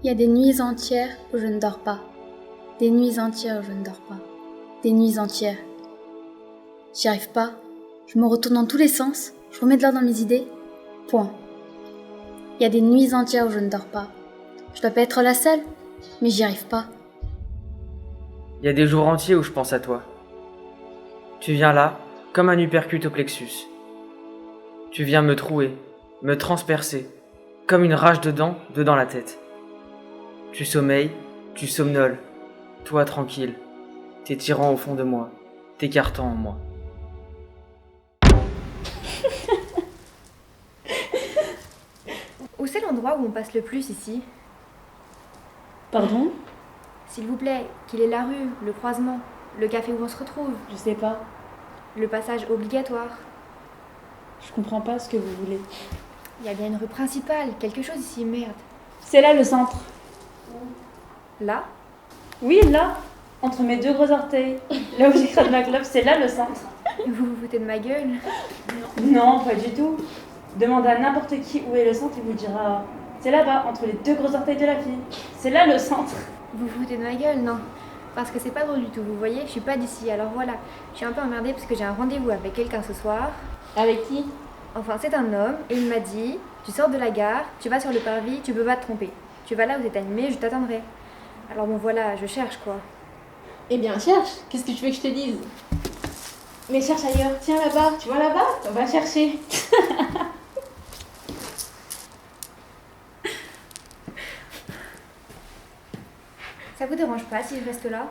Il y a des nuits entières où je ne dors pas. Des nuits entières où je ne dors pas. Des nuits entières. J'y arrive pas. Je me retourne dans tous les sens. Je remets de l'ordre dans mes idées. Point. Il y a des nuits entières où je ne dors pas. Je dois pas être la seule, mais j'y arrive pas. Il y a des jours entiers où je pense à toi. Tu viens là, comme un uppercut au plexus. Tu viens me trouer, me transpercer, comme une rage de dents dedans la tête. Tu sommeilles, tu somnoles, toi tranquille, t'étirant au fond de moi, t'écartant en moi. Où c'est l'endroit où on passe le plus ici? Pardon? S'il vous plaît, qu'il est la rue, le croisement, le café où on se retrouve, Je sais pas. le passage obligatoire. Je comprends pas ce que vous voulez. Il y a bien une rue principale, quelque chose ici, merde. C'est là le centre. Là? Oui, là. Entre mes deux gros orteils. Là où j'écrase ma clope, c'est là le centre. Vous vous foutez de ma gueule? Non, pas du tout. Demandez à n'importe qui où est le centre, il vous dira c'est là-bas, entre les deux gros orteils de la fille. C'est là le centre. Vous vous foutez de ma gueule, non? Parce que c'est pas drôle du tout, vous voyez, je suis pas d'ici, alors voilà. Je suis un peu emmerdée parce que j'ai un rendez-vous avec quelqu'un ce soir. Avec qui? Enfin, c'est un homme, et il m'a dit, tu sors de la gare, tu vas sur le parvis, tu peux pas te tromper. Tu vas là où t'es animé, je t'attendrai. Alors bon voilà, je cherche quoi. Eh bien, cherche. Qu'est-ce que tu veux que je te dise? Mais cherche ailleurs. Tiens là-bas. Tu vois là-bas? On va chercher. Ça vous dérange pas si je reste là?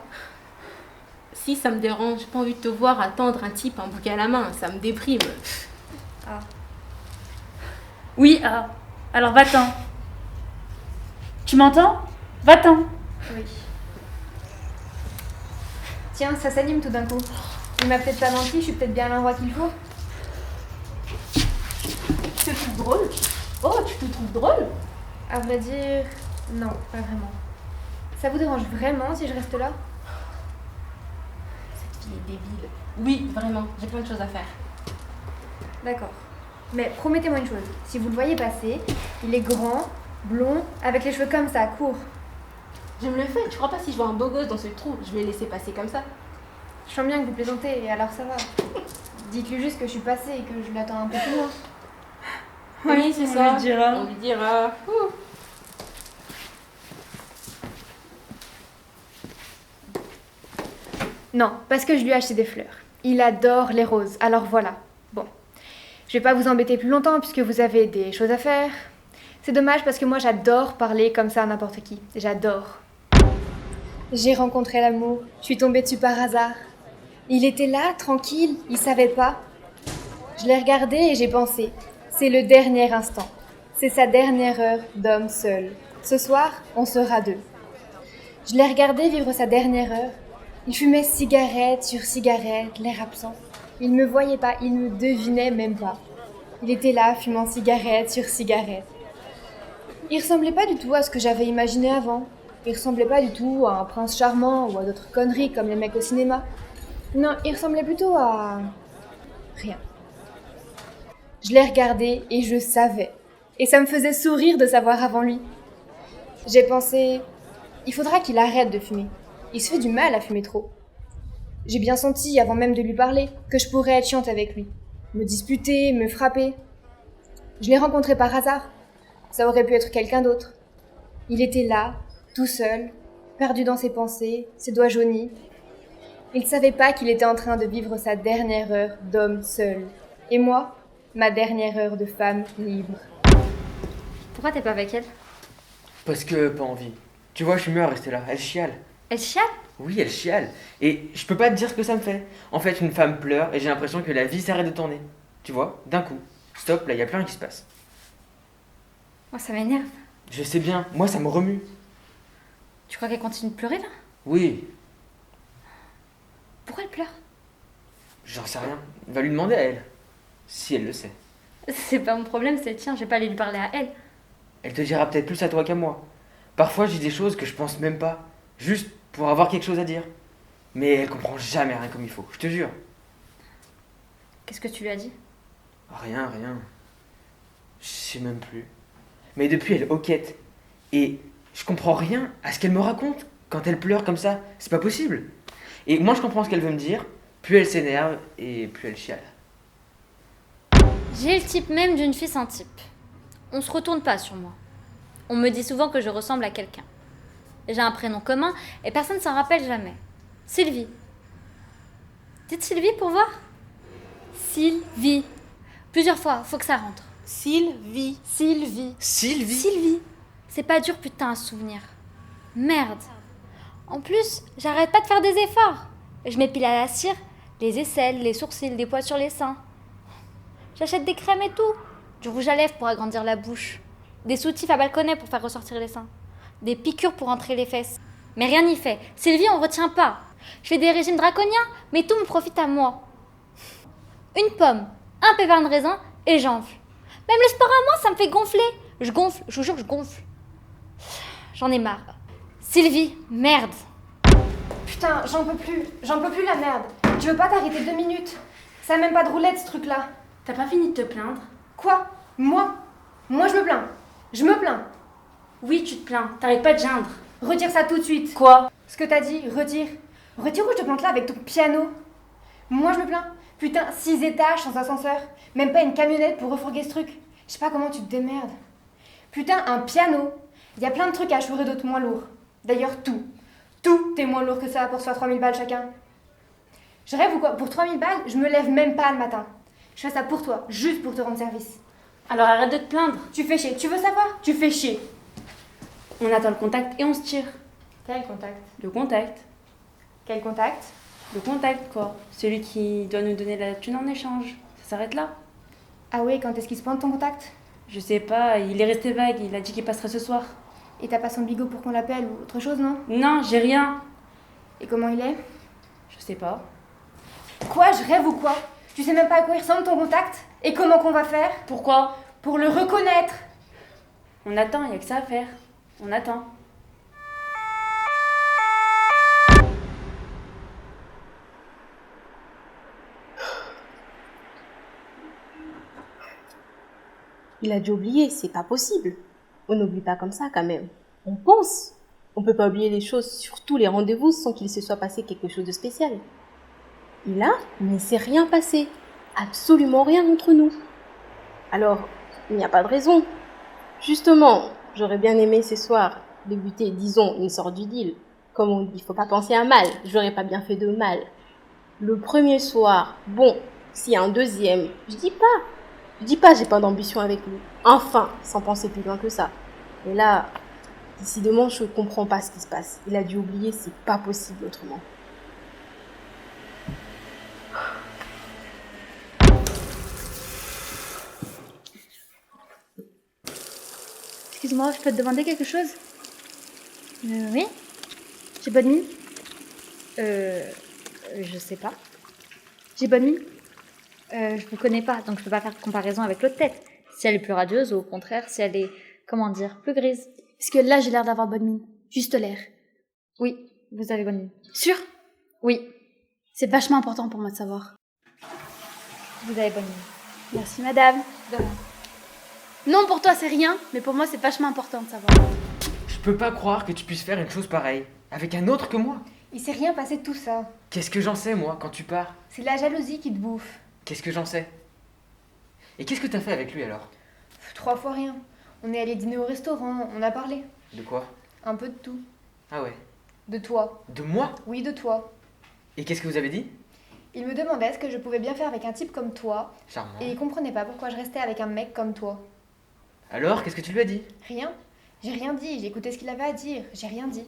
Si, ça me dérange. J'ai pas envie de te voir attendre un type un bouquet à la main. Ça me déprime. Ah. Oui, alors va-t'en. Tu m'entends? Va-t'en. Oui. Tiens, ça s'anime tout d'un coup. Il m'a peut-être pas menti, je suis peut-être bien à l'endroit qu'il faut. Tu te trouves drôle? Oh, tu te trouves drôle? À vrai dire, non, pas vraiment. Ça vous dérange vraiment si je reste là? Cette fille est débile. Oui, vraiment. J'ai plein de choses à faire. D'accord. Mais promettez-moi une chose, si vous le voyez passer, il est grand, blond, avec les cheveux comme ça, courts. Je me le fais. Tu crois pas si je vois un beau gosse dans ce trou, je vais laisser passer comme ça? Je sens bien que vous plaisantez, et alors ça va. Dites-lui juste que je suis passée et que je l'attends un peu plus loin. Oui, c'est ça. On lui dira. On lui dira. Ouh. Non, parce que je lui ai acheté des fleurs. Il adore les roses, alors voilà. Bon, je vais pas vous embêter plus longtemps puisque vous avez des choses à faire. C'est dommage parce que moi j'adore parler comme ça à n'importe qui. J'adore. J'ai rencontré l'amour, je suis tombée dessus par hasard. Il était là, tranquille, il savait pas. Je l'ai regardé et j'ai pensé, c'est le dernier instant. C'est sa dernière heure d'homme seul. Ce soir, on sera deux. Je l'ai regardé vivre sa dernière heure. Il fumait cigarette sur cigarette, l'air absent. Il me voyait pas, il me devinait même pas. Il était là, fumant cigarette sur cigarette. Il ressemblait pas du tout à ce que j'avais imaginé avant. Il ressemblait pas du tout à un prince charmant ou à d'autres conneries comme les mecs au cinéma. Non, il ressemblait plutôt à... rien. Je l'ai regardé et je savais. Et ça me faisait sourire de savoir avant lui. J'ai pensé, il faudra qu'il arrête de fumer. Il se fait du mal à fumer trop. J'ai bien senti, avant même de lui parler, que je pourrais être chiante avec lui. Me disputer, me frapper. Je l'ai rencontré par hasard. Ça aurait pu être quelqu'un d'autre. Il était là, tout seul, perdu dans ses pensées, ses doigts jaunis. Il ne savait pas qu'il était en train de vivre sa dernière heure d'homme seul. Et moi, ma dernière heure de femme libre. Pourquoi t'es pas avec elle? Parce que pas envie. Tu vois, je suis mieux à rester là. Elle chiale. Elle chiale? Oui, elle chiale. Et je peux pas te dire ce que ça me fait. En fait, une femme pleure et j'ai l'impression que la vie s'arrête de tourner. Tu vois, d'un coup. Stop, là, y a plus rien qui se passe. Moi, ça m'énerve. Je sais bien, moi ça me remue. Tu crois qu'elle continue de pleurer là? Oui, Pourquoi elle pleure? j'en sais rien. Va lui demander à elle. Si elle le sait. C'est pas mon problème, c'est le tien, je vais pas aller lui parler à elle. Elle te dira peut-être plus à toi qu'à moi. Parfois, je dis des choses que je pense même pas. Juste pour avoir quelque chose à dire. Mais elle comprend jamais rien comme il faut, je te jure. Qu'est-ce que tu lui as dit? Rien, rien. Je sais même plus. Mais depuis, elle hoquette. Et Je comprends rien à ce qu'elle me raconte quand elle pleure comme ça. C'est pas possible. Et moi je comprends ce qu'elle veut me dire. Plus elle s'énerve et plus elle chiale. J'ai le type même d'une fille sans type. On se retourne pas sur moi. On me dit souvent que je ressemble à quelqu'un. J'ai un prénom commun et personne s'en rappelle jamais. Sylvie. Dites Sylvie pour voir. Sylvie. Plusieurs fois, faut que ça rentre. Sylvie. Sylvie. Sylvie. Sylvie. C'est pas dur, putain, à se souvenir. Merde. En plus, j'arrête pas de faire des efforts. Je m'épile à la cire, les aisselles, les sourcils, des poils sur les seins. J'achète des crèmes et tout. Du rouge à lèvres pour agrandir la bouche. Des soutifs à balconnet pour faire ressortir les seins. Des piqûres pour entrer les fesses. Mais rien n'y fait. Sylvie, on retient pas. Je fais des régimes draconiens, mais tout me profite à moi. Une pomme, un pépin de raisin et j'enfle. Même le sport à moi, ça me fait gonfler. Je gonfle, je vous jure, je gonfle. J'en ai marre. Sylvie, merde. Putain, j'en peux plus la merde. Tu veux pas t'arrêter 2 minutes? Ça a même pas de roulette ce truc-là. T'as pas fini de te plaindre? Quoi? Moi je me plains. Je me plains. Oui, tu te plains. T'arrêtes pas de geindre. Retire ça tout de suite. Quoi? Ce que t'as dit, retire. Retire ou je te plante là avec ton piano. Moi je me plains. Putain, 6 étages sans ascenseur. Même pas une camionnette pour refourguer ce truc. Je sais pas comment tu te démerdes. Putain, un piano. Il y a plein de trucs à chourer d'autres moins lourds. D'ailleurs, tout. Tout est moins lourd que ça pour se faire 3000 balles chacun. Je rêve ou quoi? Pour 3000 balles, je me lève même pas le matin. Je fais ça pour toi, juste pour te rendre service. Alors arrête de te plaindre. Tu fais chier. Tu veux savoir? Tu fais chier. On attend le contact et on se tire. Quel contact? Le contact. Quel contact? Le contact, quoi. Celui qui doit nous donner la thune en échange. Ça s'arrête là. Ah oui, quand est-ce qu'il se pointe ton contact? Je sais pas, il est resté vague. Il a dit qu'il passerait ce soir. Et t'as pas son bigot pour qu'on l'appelle ou autre chose, non? Non, j'ai rien. Et comment il est? Je sais pas. Quoi? Je rêve ou quoi? Tu sais même pas à quoi il ressemble ton contact? Et comment qu'on va faire? Pourquoi? Pour le reconnaître! On attend, y a que ça à faire. On attend. Il a dû oublier, c'est pas possible. On n'oublie pas comme ça quand même. On pense. On peut pas oublier les choses, surtout les rendez-vous, sans qu'il se soit passé quelque chose de spécial. Et là, il ne s'est rien passé. Absolument rien entre nous. Alors, il n'y a pas de raison. Justement, j'aurais bien aimé ce soir débuter, disons, une sorte d'idylle. Comme on dit, faut pas penser à mal. J'aurais pas bien fait de mal. Le premier soir, bon, s'il y a un deuxième, je dis pas, j'ai pas d'ambition avec lui. Enfin, sans penser plus loin que ça. Mais là, décidément, je comprends pas ce qui se passe. Il a dû oublier, c'est pas possible autrement. Excuse-moi, je peux te demander quelque chose? Oui? J'ai bonne mine? Je sais pas. J'ai bonne mine? Je vous connais pas, donc je peux pas faire de comparaison avec l'autre tête. Si elle est plus radieuse ou au contraire, si elle est, comment dire, plus grise. Parce que là, j'ai l'air d'avoir bonne mine. Juste l'air. Oui, vous avez bonne mine. Sûr? Oui. C'est vachement important pour moi de savoir. Vous avez bonne mine. Merci, madame. De rien. Non, pour toi, c'est rien, mais pour moi, c'est vachement important de savoir. Je peux pas croire que tu puisses faire une chose pareille. Avec un autre que moi. Il s'est rien passé de tout ça. Qu'est-ce que j'en sais, moi, quand tu pars? C'est la jalousie qui te bouffe. Qu'est-ce que j'en sais? Et qu'est-ce que t'as fait avec lui alors? 3 fois rien. On est allé dîner au restaurant, on a parlé. De quoi? Un peu de tout. Ah ouais. De toi. De moi? Oui, de toi. Et qu'est-ce que vous avez dit? Il me demandait ce que je pouvais bien faire avec un type comme toi. Charmant. Et il comprenait pas pourquoi je restais avec un mec comme toi. Alors, qu'est-ce que tu lui as dit? Rien. J'ai rien dit, j'ai écouté ce qu'il avait à dire. J'ai rien dit.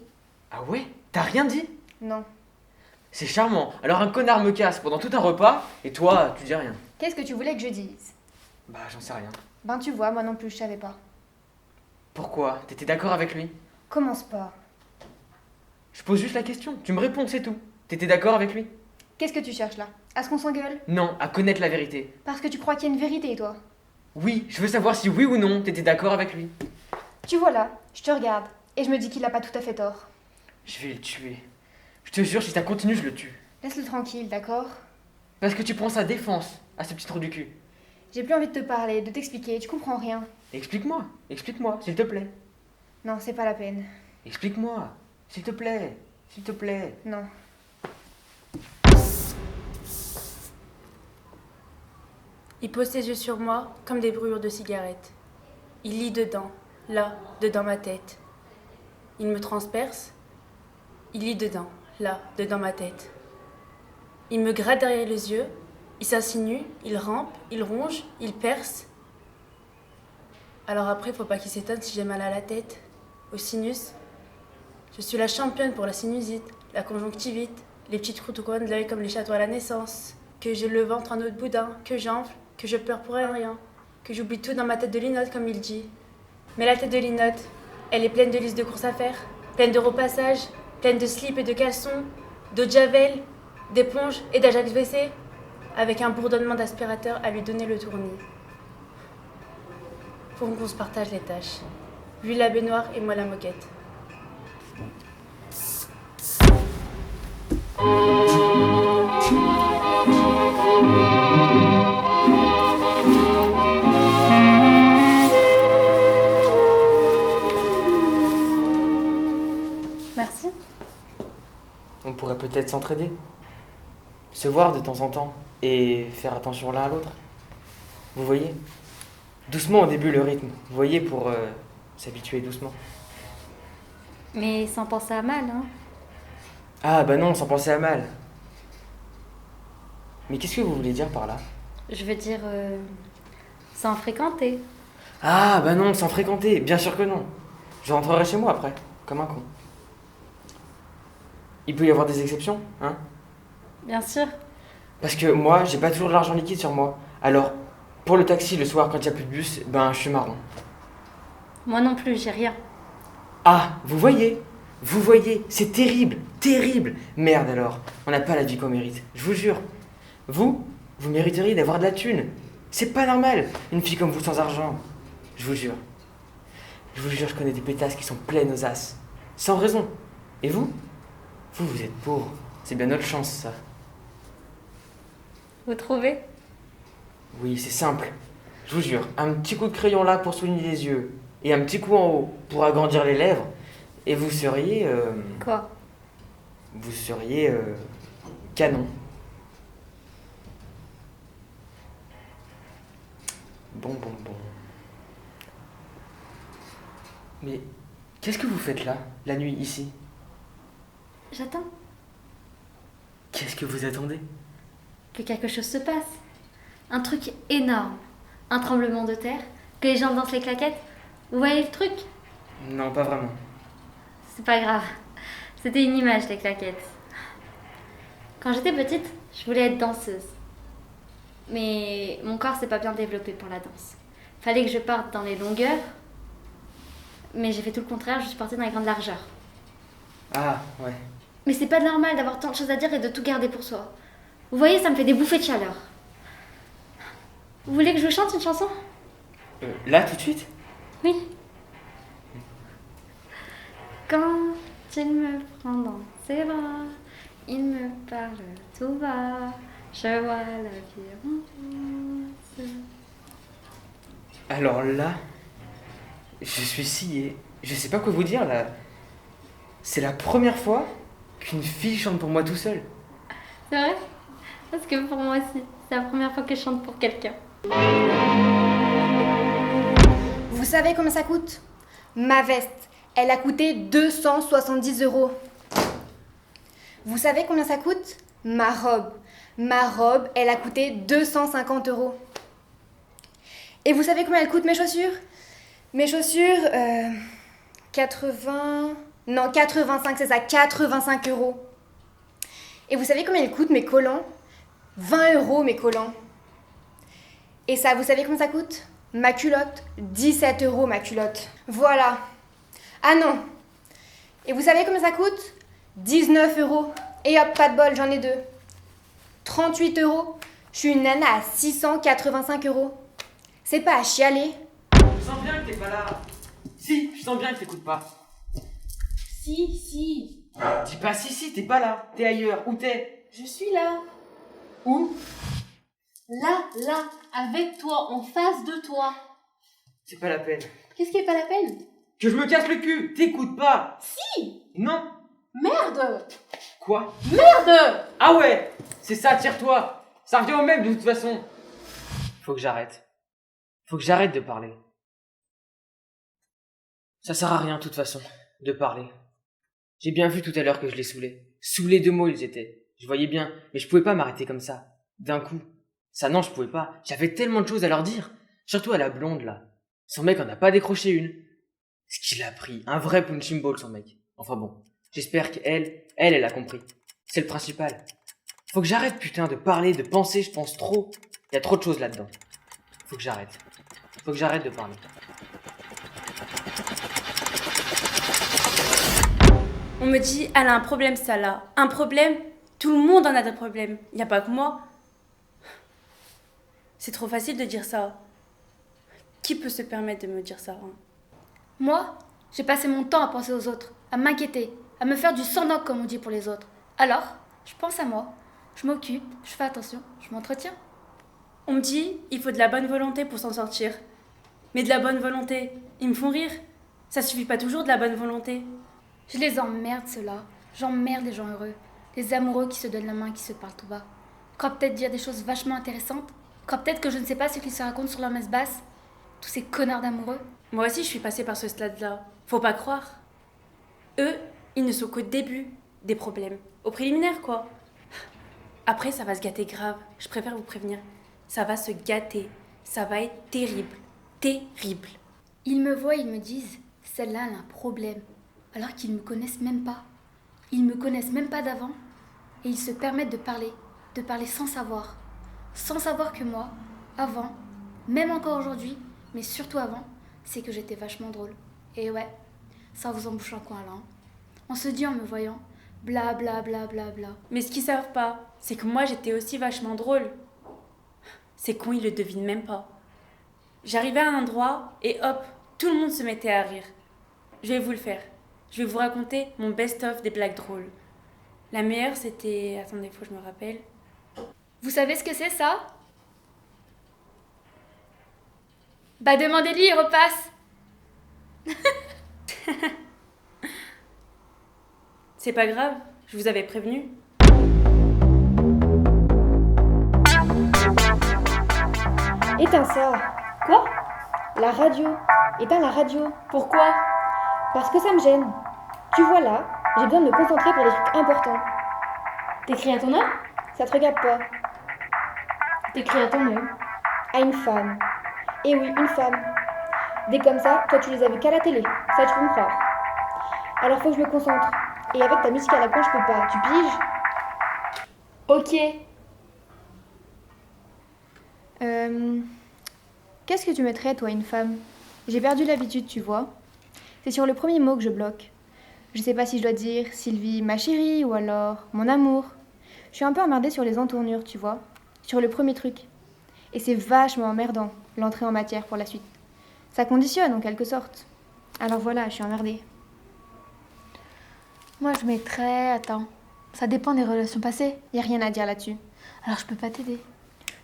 Ah ouais? T'as rien dit? Non. C'est charmant. Alors un connard me casse pendant tout un repas, et toi, tu dis rien. Qu'est-ce que tu voulais que je dise? Bah, j'en sais rien. Ben tu vois, moi non plus, je savais pas. Pourquoi? T'étais d'accord avec lui? Commence pas. Je pose juste la question, tu me réponds, c'est tout. T'étais d'accord avec lui? Qu'est-ce que tu cherches là? À ce qu'on s'engueule? Non, à connaître la vérité. Parce que tu crois qu'il y a une vérité, toi. Oui, je veux savoir si oui ou non, t'étais d'accord avec lui. Tu vois là, je te regarde, et je me dis qu'il a pas tout à fait tort. Je vais le tuer. Je te jure, si ça continue, je le tue. Laisse-le tranquille, d'accord? Parce que tu prends sa défense à ce petit trou du cul. J'ai plus envie de te parler, de t'expliquer, tu comprends rien. Explique-moi, s'il te plaît. Non, c'est pas la peine. Explique-moi, s'il te plaît, s'il te plaît. Non. Il pose ses yeux sur moi comme des brûlures de cigarettes. Il lit dedans, là, dedans ma tête. Il me transperce. Il lit dedans, là, dedans ma tête. Il me gratte derrière les yeux. Il s'insinue, il rampe, il ronge, il perce. Alors après, faut pas qu'il s'étonne si j'ai mal à la tête, au sinus. Je suis la championne pour la sinusite, la conjonctivite, les petites croûtes au coin de l'œil comme les châteaux à la naissance, que j'ai le ventre en eau de boudin, que j'enfle, que je pleure pour rien, que j'oublie tout dans ma tête de linotte comme il dit. Mais la tête de linotte, elle est pleine de listes de courses à faire, pleine de repassages, pleine de slips et de caleçons, d'eau de javel, d'éponges et d'Ajax WC, avec un bourdonnement d'aspirateur à lui donner le tournis. Faut qu'on se partage les tâches. Lui la baignoire et moi la moquette. Merci. On pourrait peut-être s'entraider. Se voir de temps en temps et faire attention l'un à l'autre. Vous voyez? Doucement au début le rythme, vous voyez, pour s'habituer doucement. Mais sans penser à mal, hein. Ah bah non, sans penser à mal. Mais qu'est-ce que vous voulez dire par là? Je veux dire, sans fréquenter. Ah bah non, sans fréquenter, bien sûr que non. Je rentrerai chez moi après, comme un con. Il peut y avoir des exceptions, hein? Bien sûr. Parce que moi, j'ai pas toujours de l'argent liquide sur moi. Alors, pour le taxi le soir quand il n'y a plus de bus, ben je suis marron. Moi non plus, j'ai rien. Ah, vous voyez, c'est terrible, terrible. Merde alors, on n'a pas la vie qu'on mérite, je vous jure. Vous mériteriez d'avoir de la thune. C'est pas normal, une fille comme vous sans argent. Je vous jure. Je vous jure, je connais des pétasses qui sont pleines aux as. Sans raison. Et vous êtes pauvre. C'est bien notre chance, ça. Vous trouvez? Oui, c'est simple. Je vous jure, un petit coup de crayon là pour souligner les yeux. Et un petit coup en haut pour agrandir les lèvres. Et vous seriez... Quoi? Vous seriez... canon. Bon. Mais qu'est-ce que vous faites là, la nuit, ici? J'attends Qu'est-ce que vous attendez? que quelque chose se passe. Un truc énorme. Un tremblement de terre. Que les gens dansent les claquettes. Vous voyez le truc? Non, pas vraiment. C'est pas grave. C'était une image, les claquettes. Quand j'étais petite, je voulais être danseuse. Mais mon corps s'est pas bien développé pour la danse. Fallait que je parte dans les longueurs. Mais j'ai fait tout le contraire, je suis partie dans les grandes largeurs. Ah, ouais. Mais c'est pas normal d'avoir tant de choses à dire et de tout garder pour soi. Vous voyez, ça me fait des bouffées de chaleur. Vous voulez que je vous chante une chanson? Là, tout de suite? Oui. Quand il me prend dans ses bras, il me parle tout bas, je vois la vie en rose. Alors là, je suis scié. Je sais pas quoi vous dire là. C'est la première fois qu'une fille chante pour moi tout seul. C'est vrai? Parce que pour moi aussi, c'est la première fois que je chante pour quelqu'un. Vous savez combien ça coûte? Ma veste, elle a coûté 270 €. Vous savez combien ça coûte? Ma robe, elle a coûté 250 €. Et vous savez combien elles coûtent mes chaussures? Mes chaussures, 85, c'est ça, 85 €. Et vous savez combien ils coûtent mes collants? 20 € mes collants. Et ça, vous savez combien ça coûte? Ma culotte, 17 € ma culotte. Voilà. Ah non. Et vous savez combien ça coûte? 19 €. Et hop, pas de bol, j'en ai deux. 38 €. Je suis une nana à 685 €. C'est pas à chialer. Je sens bien que t'es pas là. Si, je sens bien que t'écoutes pas. Si. Dis pas si, t'es pas là. T'es ailleurs. Où t'es? Je suis là. Où? Là, avec toi, en face de toi. C'est pas la peine. Qu'est-ce qui est pas la peine? Que je me casse le cul. T'écoutes pas. Si. Non. Merde. Quoi? Merde. Ah ouais. C'est ça, tire-toi. Ça revient au même de toute façon. Faut que j'arrête. Faut que j'arrête de parler. Ça sert à rien de toute façon, de parler. J'ai bien vu tout à l'heure que je les saoulais. Saoulés de mots ils étaient. Je voyais bien, mais je pouvais pas m'arrêter comme ça. D'un coup. Ça non, je pouvais pas. J'avais tellement de choses à leur dire. Surtout à la blonde là. Son mec en a pas décroché une. Ce qu'il a pris. Un vrai punching ball son mec. Enfin bon. J'espère qu'elle a compris. C'est le principal. Faut que j'arrête putain de parler, de penser, je pense trop. Y a trop de choses là-dedans. Faut que j'arrête. Faut que j'arrête de parler. On me dit, elle a un problème, ça là. Un problème? Tout le monde en a des problèmes. Il n'y a pas que moi. C'est trop facile de dire ça. Qui peut se permettre de me dire ça, hein? Moi, j'ai passé mon temps à penser aux autres, à m'inquiéter, à me faire du sang-noc comme on dit pour les autres. Alors, je pense à moi, je m'occupe, je fais attention, je m'entretiens. On me dit, il faut de la bonne volonté pour s'en sortir. Mais de la bonne volonté, ils me font rire. Ça suffit pas toujours de la bonne volonté. Je les emmerde ceux-là, j'emmerde les gens heureux, les amoureux qui se donnent la main, qui se parlent tout bas. Croient peut-être dire des choses vachement intéressantes, croient peut-être que je ne sais pas ce qu'ils se racontent sur leur messe basse. Tous ces connards d'amoureux. Moi aussi, je suis passée par ce stade-là. Faut pas croire. Eux, ils ne sont qu'au début des problèmes. Au préliminaire, quoi. Après, ça va se gâter grave. Je préfère vous prévenir. Ça va se gâter. Ça va être terrible. Terrible. Ils me voient, ils me disent, celle-là, elle a un problème. Alors qu'ils ne me connaissent même pas. Ils me connaissent même pas d'avant. Et ils se permettent de parler sans savoir. Sans savoir que moi, avant, même encore aujourd'hui, mais surtout avant, c'est que j'étais vachement drôle. Et ouais, ça vous embouche un coin là. Hein. On se dit en me voyant, bla bla bla bla bla. Mais ce qu'ils savent pas, c'est que moi, j'étais aussi vachement drôle. C'est con, ils le devinent même pas. J'arrivais à un endroit et hop, tout le monde se mettait à rire. Je vais vous le faire. Je vais vous raconter mon best-of des blagues drôles. La meilleure, c'était... Attendez, faut que je me rappelle. Vous savez ce que c'est ça? Bah demandez-lui, il repasse. C'est pas grave, je vous avais prévenu. Éteins ça. Quoi? La radio. Éteins la radio. Pourquoi? Parce que ça me gêne. Tu vois là, j'ai besoin de me concentrer pour des trucs importants. T'écris à ton homme? Ça te regarde pas. T'écris à ton homme. À une femme. Eh oui, une femme. Des comme ça, toi tu les as vus qu'à la télé. Ça tu peux me croire. Alors faut que je me concentre. Et avec ta musique à la con, je peux pas. Tu piges? Ok. Qu'est-ce que tu mettrais, toi, une femme? J'ai perdu l'habitude, tu vois. C'est sur le premier mot que je bloque. Je sais pas si je dois dire Sylvie, ma chérie, ou alors mon amour. Je suis un peu emmerdée sur les entournures, tu vois. Sur le premier truc. Et c'est vachement emmerdant, l'entrée en matière pour la suite. Ça conditionne, en quelque sorte. Alors voilà, je suis emmerdée. Moi je mettrais... Attends. Ça dépend des relations passées. Y a rien à dire là-dessus. Alors je peux pas t'aider.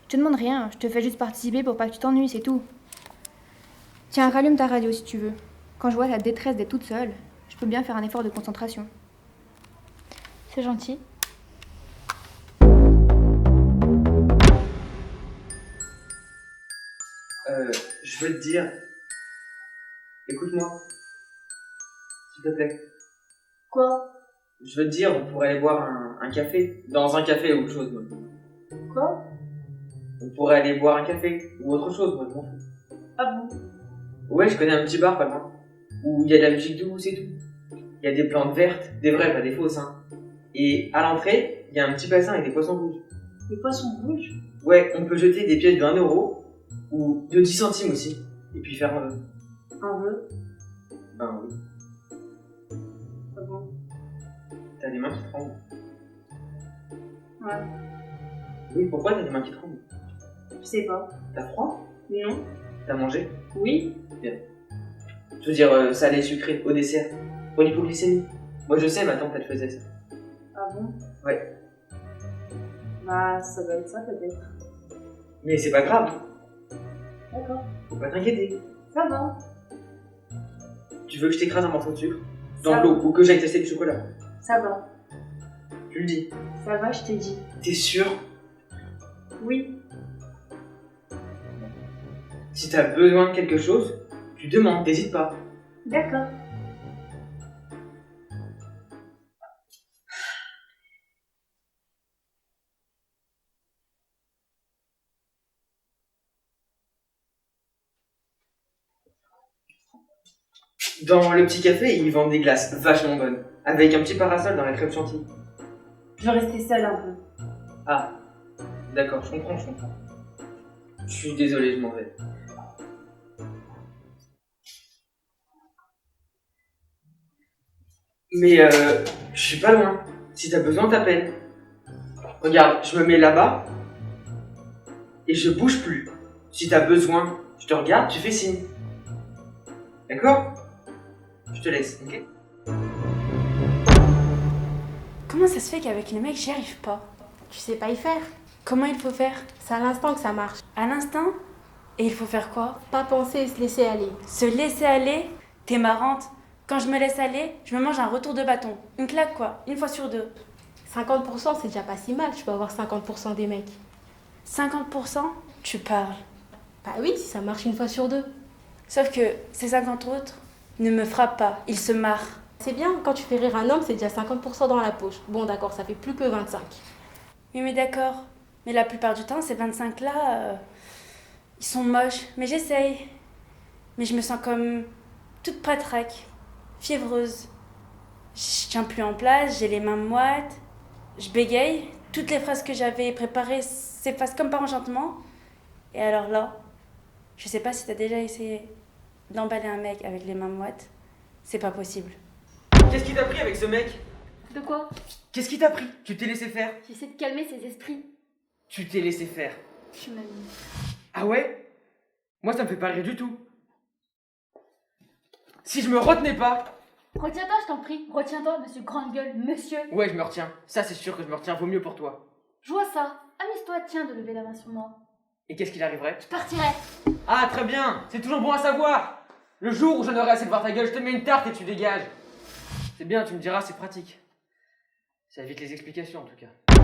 Je te demande rien, je te fais juste participer pour pas que tu t'ennuies, c'est tout. Tiens, rallume ta radio si tu veux. Quand je vois ta détresse d'être toute seule, je peux bien faire un effort de concentration. C'est gentil. Je veux te dire... Écoute-moi. S'il te plaît. Quoi? Je veux te dire, on pourrait aller boire un café. Dans un café ou autre chose, moi. Quoi? On pourrait aller boire un café ou autre chose, moi, je m'en fous. Ah bon? Ouais, je connais un petit bar pas loin. Où il y a de la musique douce et tout. Il y a des plantes vertes, des vraies, pas des fausses, hein. Et à l'entrée, il y a un petit bassin avec des poissons rouges. Des poissons rouges? Ouais, on peut jeter des pièces de 1 euro ou de 10 centimes aussi. Et puis faire un vœu. Un vœu? Ben oui. Ah bon? T'as des mains qui tremblent. Ouais. Oui, pourquoi t'as des mains qui tremblent? Je sais pas. T'as froid? Non? T'as mangé? Oui? Bien. Je veux dire, salé, sucré, au dessert. Pour l'hypoglycémie. Moi je sais, ma tante elle faisait ça. Ah bon? Ouais. Bah ça doit être ça peut-être. Mais c'est pas grave. D'accord. Faut pas t'inquiéter. Ça va. Tu Tu veux que je t'écrase un morceau de sucre Ça dans va. l'eau ou que j'aille tester du chocolat? Ça va. Tu le dis. Ça va, je t'ai dit. T'es sûr? Oui. Si t'as besoin de quelque chose, tu demandes, n'hésite pas. D'accord. Dans le petit café, ils vendent des glaces vachement bonnes, avec un petit parasol dans la crème chantilly. Je veux rester seule un peu. Ah, d'accord, je comprends. Je suis désolé, je m'en vais. Mais je suis pas loin. Si t'as besoin, t'appelles. Regarde, je me mets là-bas et je bouge plus. Si t'as besoin, je te regarde, tu fais signe. D'accord? Je te laisse, ok? Comment ça se fait qu'avec les mecs, j'y arrive pas? Tu sais pas y faire. Comment il faut faire? C'est à l'instant que ça marche. À l'instant? Et il faut faire quoi? Pas penser et se laisser aller. Se laisser aller? T'es marrante. Quand je me laisse aller, je me mange un retour de bâton. Une claque quoi, une fois sur deux. 50% c'est déjà pas si mal, tu peux avoir 50% des mecs. 50%? Tu parles. Bah oui, si ça marche une fois sur deux. Sauf que ces 50 autres ne me frappent pas, ils se marrent. C'est bien, quand tu fais rire un homme, c'est déjà 50% dans la poche. Bon d'accord, ça fait plus que 25. Oui mais d'accord. Mais la plupart du temps, ces 25 là, ils sont moches. Mais j'essaye. Mais je me sens comme toute patraque, fiévreuse. Je tiens plus en place, j'ai les mains moites. Je bégaye. Toutes les phrases que j'avais préparées s'effacent comme par enchantement. Et alors là, je sais pas si t'as déjà essayé d'emballer un mec avec les mains moites. C'est pas possible. Qu'est-ce qui t'a pris avec ce mec? De quoi? Qu'est-ce qui t'a pris? Tu t'es laissé faire? J'essaie de calmer ses esprits. Tu t'es laissé faire. Tu m'as mis. Ah ouais? Moi ça me fait pas rire du tout. Si je me retenais pas... Retiens-toi, je t'en prie. Retiens-toi, monsieur grande gueule, monsieur. Ouais, je me retiens. Ça c'est sûr que je me retiens, vaut mieux pour toi. Je vois ça. Amuse-toi, tiens, de lever la main sur moi. Et qu'est-ce qu'il arriverait? Je partirai. Ah très bien, c'est toujours bon à savoir. Le jour où j'en aurai assez de voir ta gueule, je te mets une tarte et tu dégages. C'est bien, tu me diras, c'est pratique. Ça évite les explications en tout cas.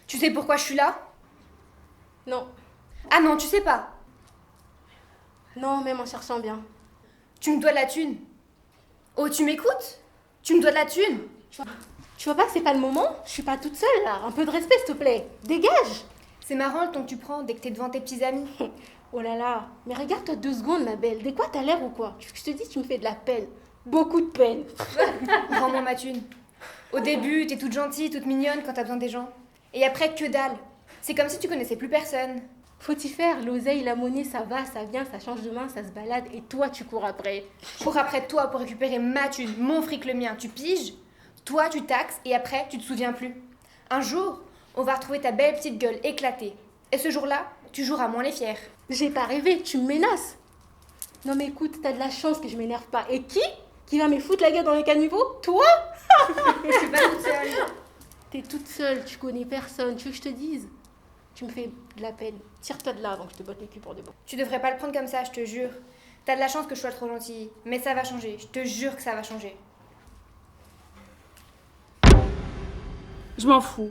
Tu sais pourquoi je suis là? Non, Ah non, tu sais pas. non, même en cherchant bien. Tu me dois de la thune. Oh, tu m'écoutes? Tu me dois de la thune. Tu vois pas que c'est pas le moment? Je suis pas toute seule là, un peu de respect s'il te plaît. Dégage! C'est marrant le ton que tu prends dès que t'es devant tes petits amis. Oh là là, mais regarde-toi 2 secondes ma belle, dès quoi t'as l'air ou quoi? Je te dis, tu me fais de la peine. Beaucoup de peine. Rends-moi ma thune. Au début, t'es toute gentille, toute mignonne quand t'as besoin des gens. Et après, que dalle. C'est comme si tu connaissais plus personne. Faut y faire, l'oseille, la monnaie, ça va, ça vient, ça change de main, ça se balade, et toi tu cours après. Je cours après toi pour récupérer ma thune, mon fric, le mien. Tu piges? Toi, tu taxes et après, tu te souviens plus. Un jour, on va retrouver ta belle petite gueule éclatée. Et ce jour-là, tu joueras moins les fiers. J'ai pas rêvé, tu me menaces. Non mais écoute, t'as de la chance que je m'énerve pas. Et qui va me foutre la gueule dans les caniveaux? Toi? Je suis pas toute seule. T'es toute seule, tu connais personne, tu veux que je te dise? Tu me fais de la peine. Tire-toi de là avant que je te botte les culs pour de bon. Tu devrais pas le prendre comme ça, je te jure. T'as de la chance que je sois trop gentille. Mais ça va changer, je te jure que ça va changer. Je m'en fous.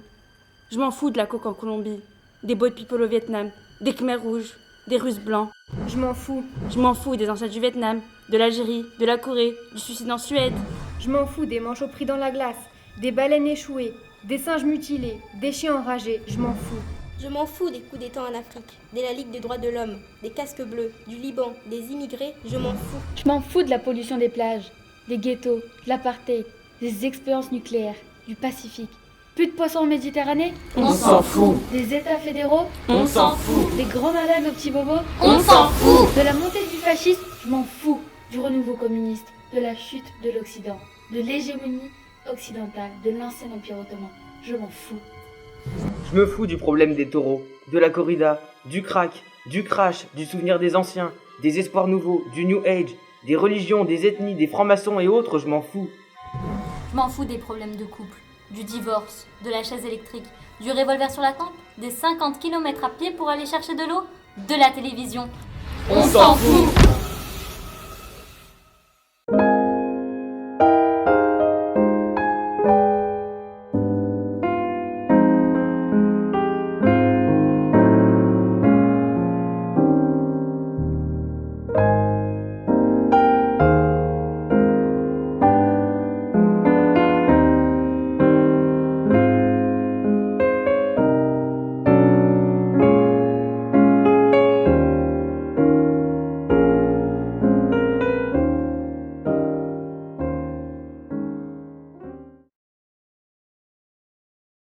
Je m'en fous de la coke en Colombie, des boys people au Vietnam, des Khmers rouges, des Russes blancs. Je m'en fous. Je m'en fous des ancêtres du Vietnam, de l'Algérie, de la Corée, du suicide en Suède. Je m'en fous des manchots pris dans la glace, des baleines échouées, des singes mutilés, des chiens enragés. Je m'en fous. Je m'en fous des coups d'État en Afrique, de la Ligue des droits de l'homme, des casques bleus, du Liban, des immigrés, je m'en fous. Je m'en fous de la pollution des plages, des ghettos, de l'apartheid, des expériences nucléaires, du Pacifique. Plus de poissons en Méditerranée? On s'en fout. Des États fédéraux? On s'en fout. Des grands malades aux petits bobos? On s'en fout. De la montée du fascisme? Je m'en fous. Du renouveau communiste, de la chute de l'Occident, de l'hégémonie occidentale, de l'ancien empire ottoman. Je m'en fous. Je me fous du problème des taureaux, de la corrida, du crack, du crash, du souvenir des anciens, des espoirs nouveaux, du New Age, des religions, des ethnies, des francs-maçons et autres, je m'en fous. Je m'en fous des problèmes de couple, du divorce, de la chaise électrique, du revolver sur la tempe, des 50 km à pied pour aller chercher de l'eau, de la télévision. On s'en fout.